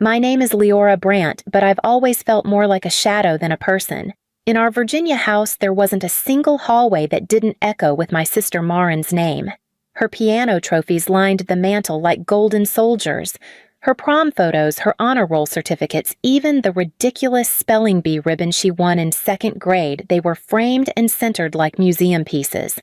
My name is Leora Brandt, but I've always felt more like a shadow than a person. In our Virginia house, there wasn't a single hallway that didn't echo with my sister Marin's name. Her piano trophies lined the mantel like golden soldiers. Her prom photos, her honor roll certificates, even the ridiculous spelling bee ribbon she won in 2nd grade, they were framed and centered like museum pieces.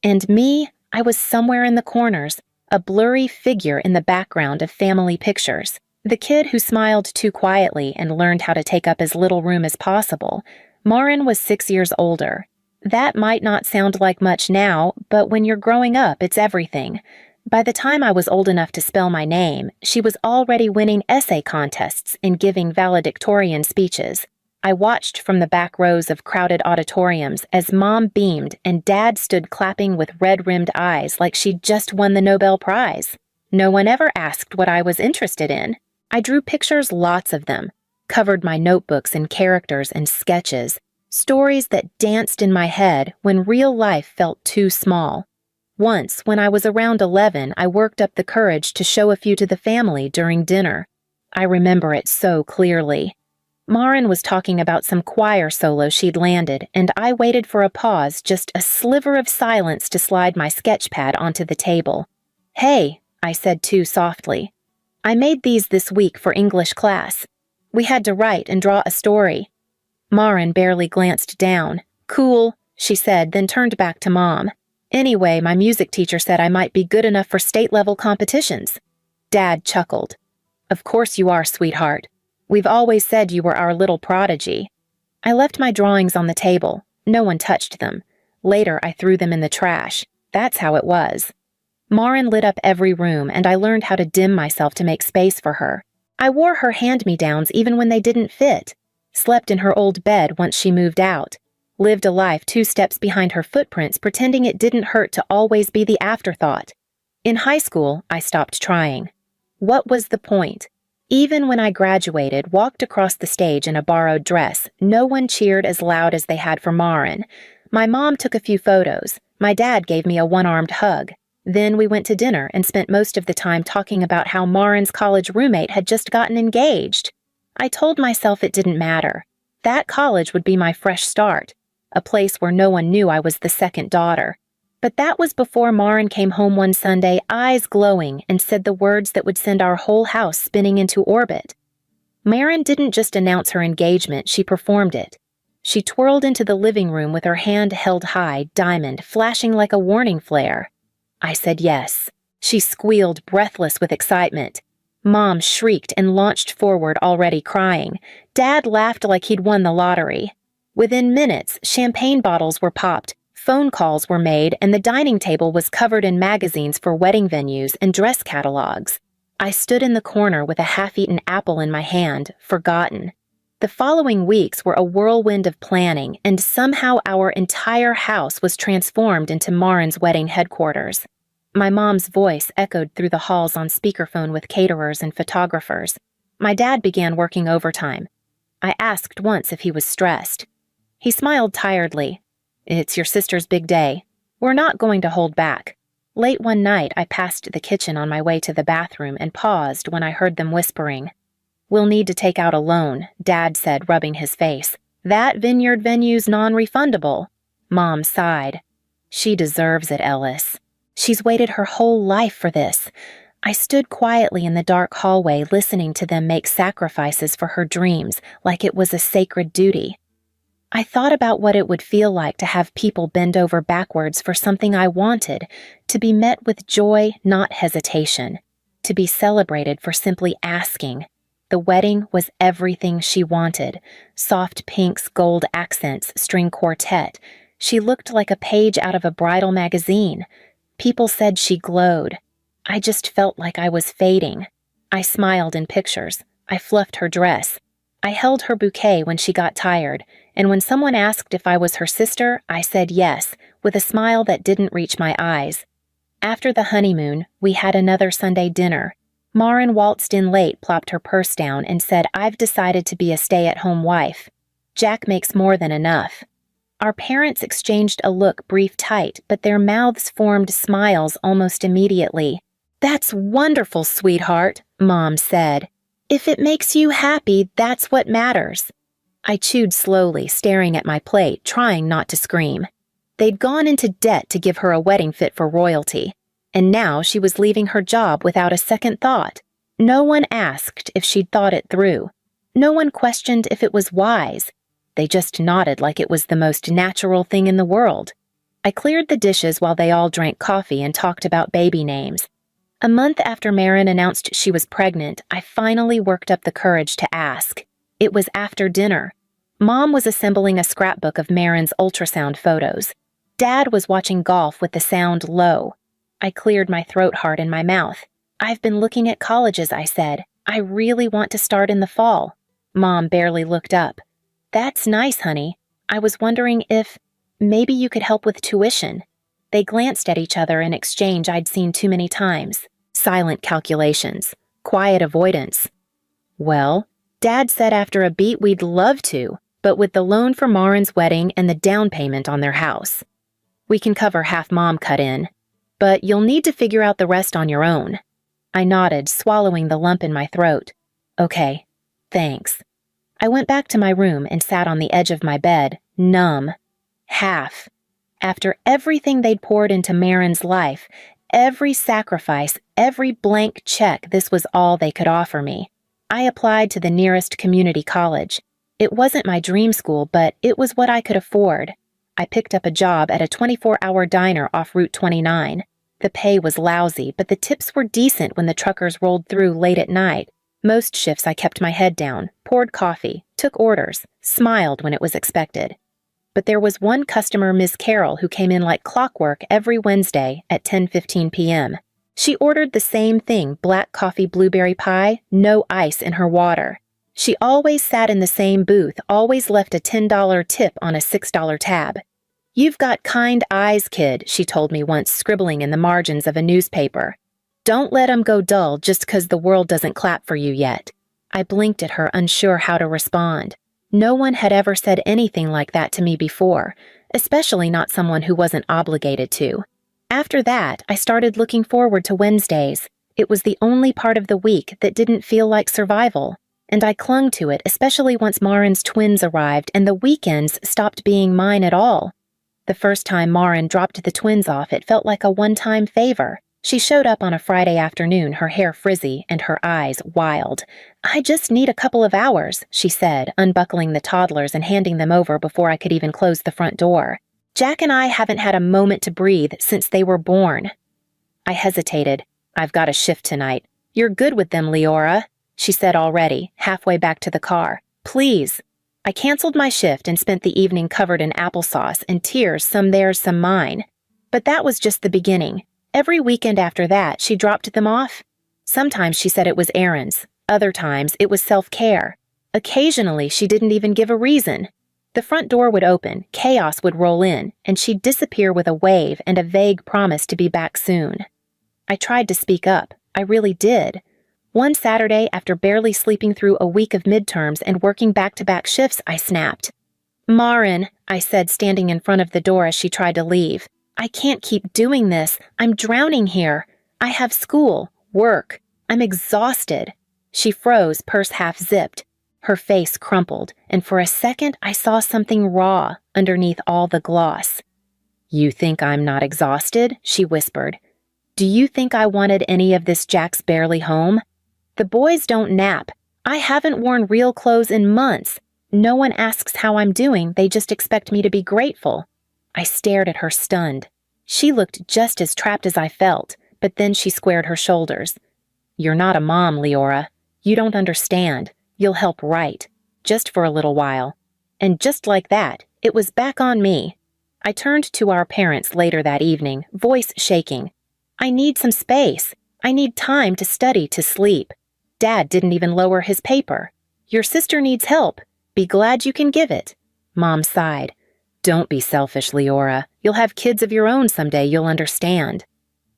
And me, I was somewhere in the corners, a blurry figure in the background of family pictures. The kid who smiled too quietly and learned how to take up as little room as possible. Marin was 6 years older. That might not sound like much now, but when you're growing up, it's everything. By the time I was old enough to spell my name, she was already winning essay contests and giving valedictorian speeches. I watched from the back rows of crowded auditoriums as Mom beamed and Dad stood clapping with red-rimmed eyes like she'd just won the Nobel Prize. No one ever asked what I was interested in. I drew pictures, lots of them, covered my notebooks in characters and sketches, stories that danced in my head when real life felt too small. Once, when I was around 11, I worked up the courage to show a few to the family during dinner. I remember it so clearly. Marin was talking about some choir solo she'd landed, and I waited for a pause, just a sliver of silence to slide my sketch pad onto the table. "Hey," I said too softly. "I made these this week for English class. We had to write and draw a story." Marin barely glanced down. "Cool," she said, then turned back to Mom. "Anyway, my music teacher said I might be good enough for state-level competitions." Dad chuckled. "Of course you are, sweetheart. We've always said you were our little prodigy." I left my drawings on the table. No one touched them. Later, I threw them in the trash. That's how it was. Marin lit up every room, and I learned how to dim myself to make space for her. I wore her hand-me-downs even when they didn't fit. Slept in her old bed once she moved out. Lived a life 2 steps behind her footprints, pretending it didn't hurt to always be the afterthought. In high school, I stopped trying. What was the point? Even when I graduated, walked across the stage in a borrowed dress, no one cheered as loud as they had for Marin. My mom took a few photos. My dad gave me a one-armed hug. Then we went to dinner and spent most of the time talking about how Marin's college roommate had just gotten engaged. I told myself it didn't matter. That college would be my fresh start, a place where no one knew I was the second daughter. But that was before Marin came home one Sunday, eyes glowing, and said the words that would send our whole house spinning into orbit. Marin didn't just announce her engagement, she performed it. She twirled into the living room with her hand held high, diamond, flashing like a warning flare. I said yes. She squealed, breathless with excitement. Mom shrieked and launched forward, already crying. Dad laughed like he'd won the lottery. Within minutes, champagne bottles were popped, phone calls were made, and the dining table was covered in magazines for wedding venues and dress catalogs. I stood in the corner with a half-eaten apple in my hand, forgotten. The following weeks were a whirlwind of planning, and somehow our entire house was transformed into Marin's wedding headquarters. My mom's voice echoed through the halls on speakerphone with caterers and photographers. My dad began working overtime. I asked once if he was stressed. He smiled tiredly. "It's your sister's big day. We're not going to hold back." Late one night, I passed the kitchen on my way to the bathroom and paused when I heard them whispering. "We'll need to take out a loan," Dad said, rubbing his face. "That vineyard venue's non-refundable." Mom sighed. "She deserves it, Ellis. She's waited her whole life for this." I stood quietly in the dark hallway, listening to them make sacrifices for her dreams, like it was a sacred duty. I thought about what it would feel like to have people bend over backwards for something I wanted, to be met with joy, not hesitation, to be celebrated for simply asking. The wedding was everything she wanted. Soft pinks, gold accents, string quartet. She looked like a page out of a bridal magazine. People said she glowed. I just felt like I was fading. I smiled in pictures. I fluffed her dress. I held her bouquet when she got tired, and when someone asked if I was her sister, I said yes, with a smile that didn't reach my eyes. After the honeymoon, we had another Sunday dinner. Marin waltzed in late, plopped her purse down, and said, "I've decided to be a stay-at-home wife. Jack makes more than enough." Our parents exchanged a look, brief tight, but their mouths formed smiles almost immediately. "That's wonderful, sweetheart," Mom said. If it makes you happy, that's what matters. I chewed slowly, staring at my plate, trying not to scream. They'd gone into debt to give her a wedding fit for royalty, and now she was leaving her job without a second thought. No one asked if she'd thought it through. No one questioned if it was wise. They just nodded like it was the most natural thing in the world. I cleared the dishes while they all drank coffee and talked about baby names. A month after Marin announced she was pregnant, I finally worked up the courage to ask. It was after dinner. Mom was assembling a scrapbook of Marin's ultrasound photos. Dad was watching golf with the sound low. I cleared my throat hard in my mouth. I've been looking at colleges, I said. I really want to start in the fall. Mom barely looked up. That's nice, honey. I was wondering if maybe you could help with tuition. They glanced at each other in exchange I'd seen too many times. Silent calculations. Quiet avoidance. Well, Dad said after a beat we'd love to, but with the loan for Marin's wedding and the down payment on their house. We can cover half Mom cut in, but you'll need to figure out the rest on your own. I nodded, swallowing the lump in my throat. Okay, thanks. I went back to my room and sat on the edge of my bed, numb. Half. After everything they'd poured into Marin's life, every sacrifice, every blank check, this was all they could offer me. I applied to the nearest community college. It wasn't my dream school, but it was what I could afford. I picked up a job at a 24-hour diner off Route 29. The pay was lousy, but the tips were decent when the truckers rolled through late at night. Most shifts I kept my head down, poured coffee, took orders, smiled when it was expected. But there was one customer, Ms. Carroll, who came in like clockwork every Wednesday at 10:15 p.m. She ordered the same thing, black coffee blueberry pie, no ice in her water. She always sat in the same booth, always left a $10 tip on a $6 tab. You've got kind eyes, kid, she told me once, scribbling in the margins of a newspaper. Don't let 'em go dull just 'cause the world doesn't clap for you yet. I blinked at her, unsure how to respond. No one had ever said anything like that to me before, especially not someone who wasn't obligated to. After that, I started looking forward to Wednesdays. It was the only part of the week that didn't feel like survival, and I clung to it, especially once Marin's twins arrived and the weekends stopped being mine at all. The first time Marin dropped the twins off, it felt like a one-time favor. She showed up on a Friday afternoon, her hair frizzy and her eyes wild. I just need a couple of hours, she said, unbuckling the toddlers and handing them over before I could even close the front door. Jack and I haven't had a moment to breathe since they were born. I hesitated. I've got a shift tonight. You're good with them, Leora, she said already, halfway back to the car. Please. I canceled my shift and spent the evening covered in applesauce and tears, some theirs, some mine. But that was just the beginning. Every weekend after that, she dropped them off. Sometimes she said it was errands. Other times, it was self-care. Occasionally, she didn't even give a reason. The front door would open, chaos would roll in, and she'd disappear with a wave and a vague promise to be back soon. I tried to speak up. I really did. One Saturday, after barely sleeping through a week of midterms and working back-to-back shifts, I snapped. Marin, I said, standing in front of the door as she tried to leave. I can't keep doing this. I'm drowning here. I have school, work. I'm exhausted. She froze, purse half zipped. Her face crumpled, and for a second I saw something raw underneath all the gloss. You think I'm not exhausted? She whispered. Do you think I wanted any of this Jack's barely home? The boys don't nap. I haven't worn real clothes in months. No one asks how I'm doing. They just expect me to be grateful. I stared at her, stunned. She looked just as trapped as I felt, but then she squared her shoulders. You're not a mom, Leora. You don't understand. You'll help right. Just for a little while. And just like that, it was back on me. I turned to our parents later that evening, voice shaking. I need some space. I need time to study, to sleep. Dad didn't even lower his paper. Your sister needs help. Be glad you can give it. Mom sighed. Don't be selfish, Leora. You'll have kids of your own someday, you'll understand.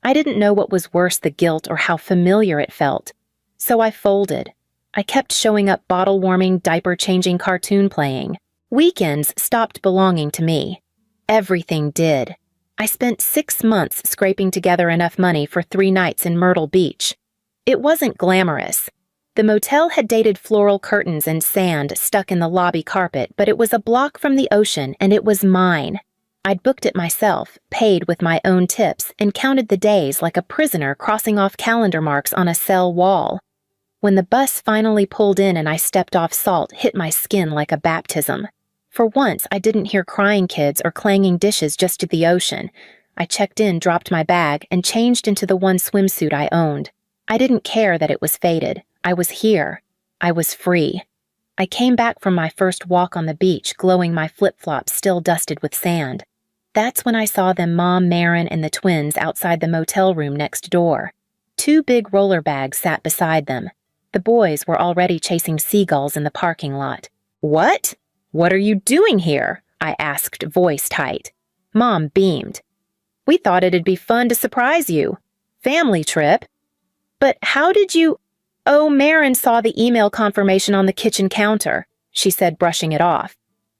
I didn't know what was worse, the guilt or how familiar it felt. So I folded. I kept showing up, bottle warming, diaper changing, cartoon playing. Weekends stopped belonging to me. Everything did. I spent 6 months scraping together enough money for 3 nights in Myrtle Beach. It wasn't glamorous. The motel had dated floral curtains and sand stuck in the lobby carpet, but it was a block from the ocean and it was mine. I'd booked it myself, paid with my own tips, and counted the days like a prisoner crossing off calendar marks on a cell wall. When the bus finally pulled in and I stepped off, salt hit my skin like a baptism. For once, I didn't hear crying kids or clanging dishes just to the ocean. I checked in, dropped my bag, and changed into the one swimsuit I owned. I didn't care that it was faded. I was here. I was free. I came back from my first walk on the beach, glowing my flip-flops still dusted with sand. That's when I saw them, Mom, Marin, and the twins outside the motel room next door. 2 big roller bags sat beside them. The boys were already chasing seagulls in the parking lot. "What? What are you doing here?" I asked, voice tight. Mom beamed. "We thought it'd be fun to surprise you. Family trip." "But how did you—" "Oh, Marin saw the email confirmation on the kitchen counter," she said, brushing it off.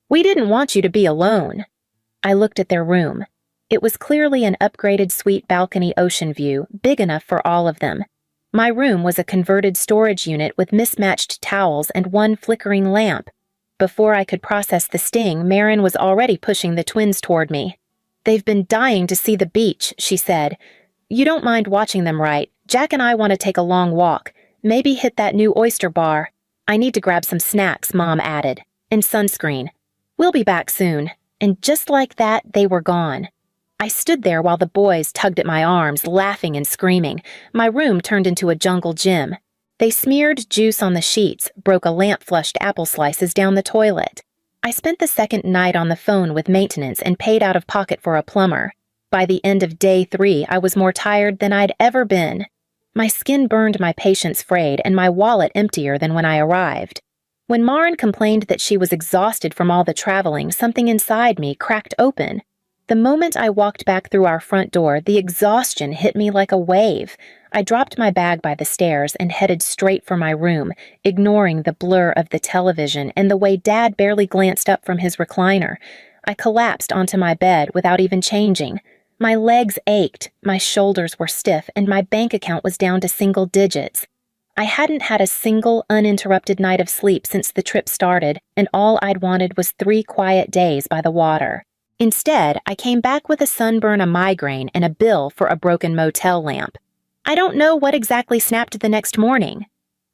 "We didn't want you to be alone." I looked at their room. It was clearly an upgraded suite balcony ocean view, big enough for all of them. My room was a converted storage unit with mismatched towels and one flickering lamp. Before I could process the sting, Marin was already pushing the twins toward me. "They've been dying to see the beach," she said. "You don't mind watching them, right? Jack and I want to take a long walk. Maybe hit that new oyster bar. I need to grab some snacks," Mom added. "And sunscreen. We'll be back soon." And just like that, they were gone. I stood there while the boys tugged at my arms, laughing and screaming. My room turned into a jungle gym. They smeared juice on the sheets, broke a lamp-flushed apple slices down the toilet. I spent the second night on the phone with maintenance and paid out of pocket for a plumber. By the end of day 3, I was more tired than I'd ever been. My skin burned, my patience frayed, and my wallet emptier than when I arrived. When Marin complained that she was exhausted from all the traveling, something inside me cracked open. The moment I walked back through our front door, the exhaustion hit me like a wave. I dropped my bag by the stairs and headed straight for my room, ignoring the blur of the television and the way Dad barely glanced up from his recliner. I collapsed onto my bed without even changing. My legs ached, my shoulders were stiff, and my bank account was down to single digits. I hadn't had a single uninterrupted night of sleep since the trip started, and all I'd wanted was 3 quiet days by the water. Instead, I came back with a sunburn, a migraine, and a bill for a broken motel lamp. I don't know what exactly snapped the next morning.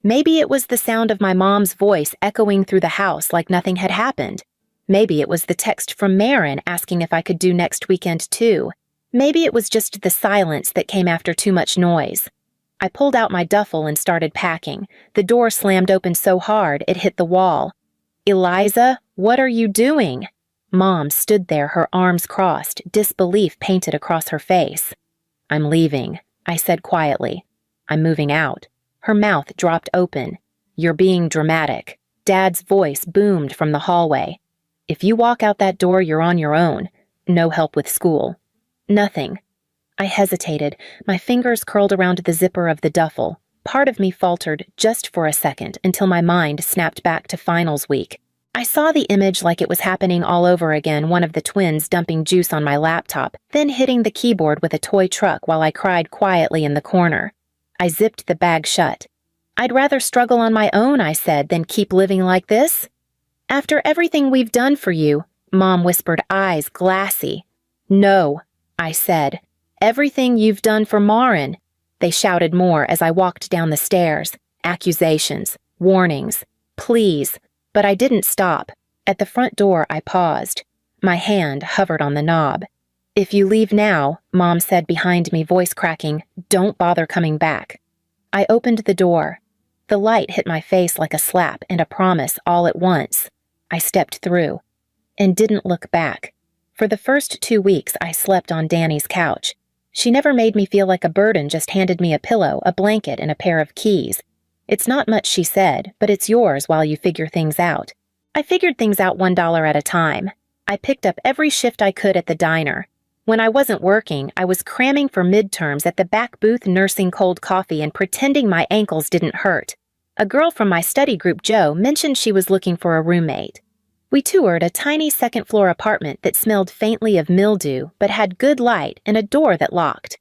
Maybe it was the sound of my mom's voice echoing through the house like nothing had happened. Maybe it was the text from Marin asking if I could do next weekend too. Maybe it was just the silence that came after too much noise. I pulled out my duffel and started packing. The door slammed open so hard it hit the wall. "Eliza, what are you doing?" Mom stood there, her arms crossed, disbelief painted across her face. "I'm leaving," I said quietly. "I'm moving out." Her mouth dropped open. "You're being dramatic." Dad's voice boomed from the hallway. "If you walk out that door, you're on your own. No help with school." "Nothing." I hesitated, my fingers curled around the zipper of the duffel. Part of me faltered just for a second until my mind snapped back to finals week. I saw the image like it was happening all over again, one of the twins dumping juice on my laptop, then hitting the keyboard with a toy truck while I cried quietly in the corner. I zipped the bag shut. "I'd rather struggle on my own," I said, "than keep living like this." "After everything we've done for you," Mom whispered, eyes glassy. "No," I said. "Everything you've done for Marin." They shouted more as I walked down the stairs. Accusations, warnings, pleas. But I didn't stop. At the front door, I paused. My hand hovered on the knob. "If you leave now," Mom said behind me, voice cracking, "don't bother coming back." I opened the door. The light hit my face like a slap and a promise all at once. I stepped through and didn't look back. For the first 2 weeks, I slept on Danny's couch. She never made me feel like a burden, just handed me a pillow, a blanket, and a pair of keys. "It's not much," she said, "but it's yours while you figure things out." I figured things out $1 at a time. I picked up every shift I could at the diner. When I wasn't working, I was cramming for midterms at the back booth, nursing cold coffee and pretending my ankles didn't hurt. A girl from my study group, Jo, mentioned she was looking for a roommate. We toured a tiny second-floor apartment that smelled faintly of mildew but had good light and a door that locked.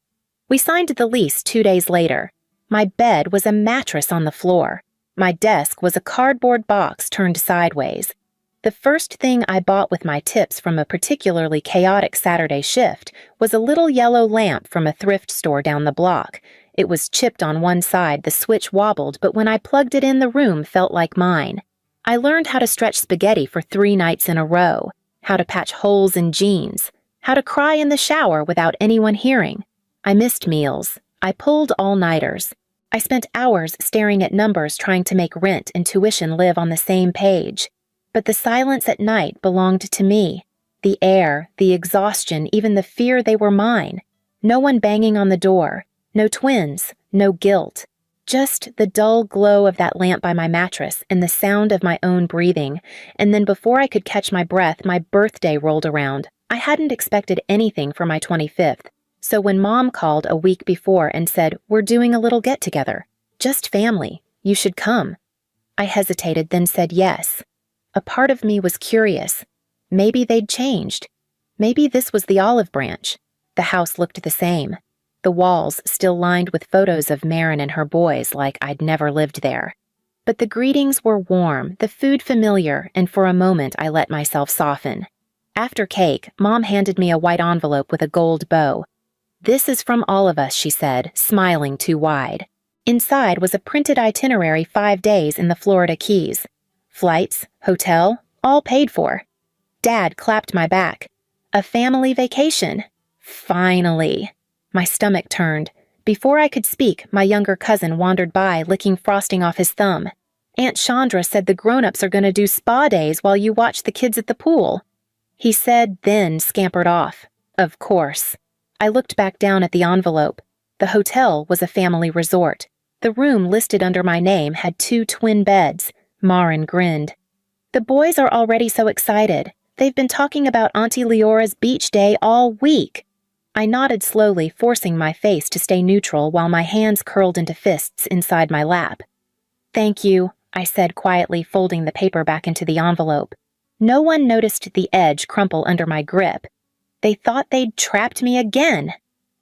We signed the lease 2 days later. My bed was a mattress on the floor. My desk was a cardboard box turned sideways. The first thing I bought with my tips from a particularly chaotic Saturday shift was a little yellow lamp from a thrift store down the block. It was chipped on one side, the switch wobbled, but when I plugged it in, the room felt like mine. I learned how to stretch spaghetti for 3 nights in a row, how to patch holes in jeans, how to cry in the shower without anyone hearing. I missed meals. I pulled all-nighters. I spent hours staring at numbers trying to make rent and tuition live on the same page. But the silence at night belonged to me. The air, the exhaustion, even the fear, they were mine. No one banging on the door. No twins. No guilt. Just the dull glow of that lamp by my mattress and the sound of my own breathing. And then before I could catch my breath, my birthday rolled around. I hadn't expected anything for my 25th. So when Mom called a week before and said, "We're doing a little get-together. Just family. You should come." I hesitated, then said yes. A part of me was curious. Maybe they'd changed. Maybe this was the olive branch. The house looked the same. The walls still lined with photos of Marin and her boys like I'd never lived there. But the greetings were warm, the food familiar, and for a moment I let myself soften. After cake, Mom handed me a white envelope with a gold bow. "This is from all of us," she said, smiling too wide. Inside was a printed itinerary 5 days in the Florida Keys. Flights, hotel, all paid for. Dad clapped my back. A family vacation. Finally. My stomach turned. Before I could speak, my younger cousin wandered by, licking frosting off his thumb. "Aunt Chandra said the grown-ups are going to do spa days while you watch the kids at the pool." He said, then scampered off. Of course. I looked back down at the envelope. The hotel was a family resort. The room listed under my name had 2 twin beds. Marin grinned. "The boys are already so excited. They've been talking about Auntie Leora's beach day all week." I nodded slowly, forcing my face to stay neutral while my hands curled into fists inside my lap. "Thank you," I said quietly, folding the paper back into the envelope. No one noticed the edge crumple under my grip. They thought they'd trapped me again.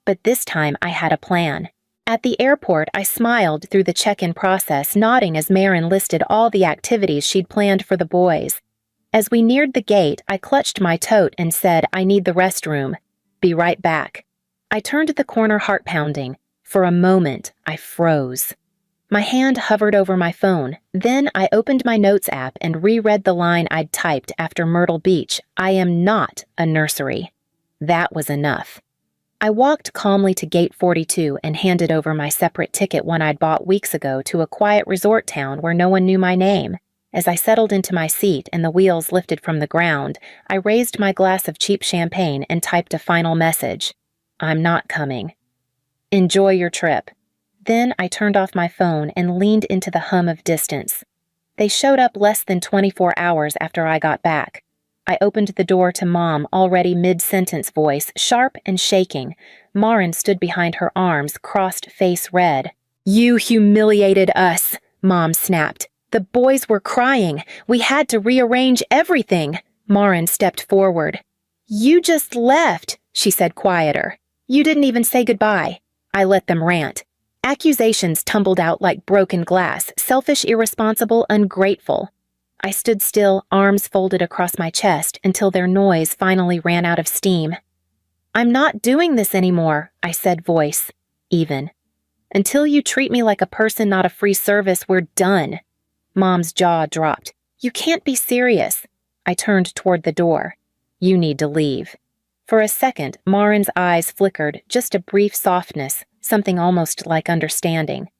But this time I had a plan. At the airport, I smiled through the check-in process, nodding as Marin listed all the activities she'd planned for the boys. As we neared the gate, I clutched my tote and said, "I need the restroom. Be right back." I turned the corner, heart pounding. For a moment, I froze. My hand hovered over my phone. Then I opened my notes app and reread the line I'd typed after Myrtle Beach. "I am not a nursery." That was enough. I walked calmly to Gate 42 and handed over my separate ticket, one I'd bought weeks ago, to a quiet resort town where no one knew my name. As I settled into my seat and the wheels lifted from the ground, I raised my glass of cheap champagne and typed a final message. "I'm not coming. Enjoy your trip." Then I turned off my phone and leaned into the hum of distance. They showed up less than 24 hours after I got back. I opened the door to Mom, already mid-sentence, voice sharp and shaking. Marin stood behind her arms, crossed, face red. "You humiliated us," Mom snapped. "The boys were crying. We had to rearrange everything." Marin stepped forward. "You just left," she said, quieter. "You didn't even say goodbye." I let them rant. Accusations tumbled out like broken glass, selfish, irresponsible, ungrateful. I stood still, arms folded across my chest, until their noise finally ran out of steam. "I'm not doing this anymore," I said, voice even. "Until you treat me like a person, not a free service, we're done." Mom's jaw dropped. "You can't be serious." I turned toward the door. "You need to leave." For a second, Marin's eyes flickered, just a brief softness, something almost like understanding.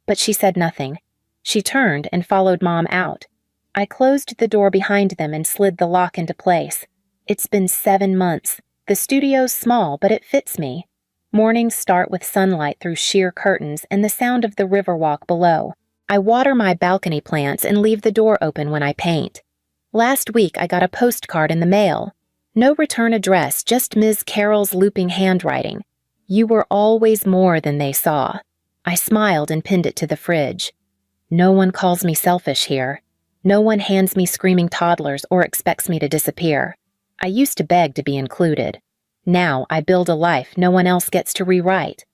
But she said nothing. She turned and followed Mom out. I closed the door behind them and slid the lock into place. It's been 7 months. The studio's small, but it fits me. Mornings start with sunlight through sheer curtains and the sound of the Riverwalk below. I water my balcony plants and leave the door open when I paint. Last week I got a postcard in the mail. No return address, just Ms. Carroll's looping handwriting. "You were always more than they saw." I smiled and pinned it to the fridge. No one calls me selfish here. No one hands me screaming toddlers or expects me to disappear. I used to beg to be included. Now I build a life no one else gets to rewrite.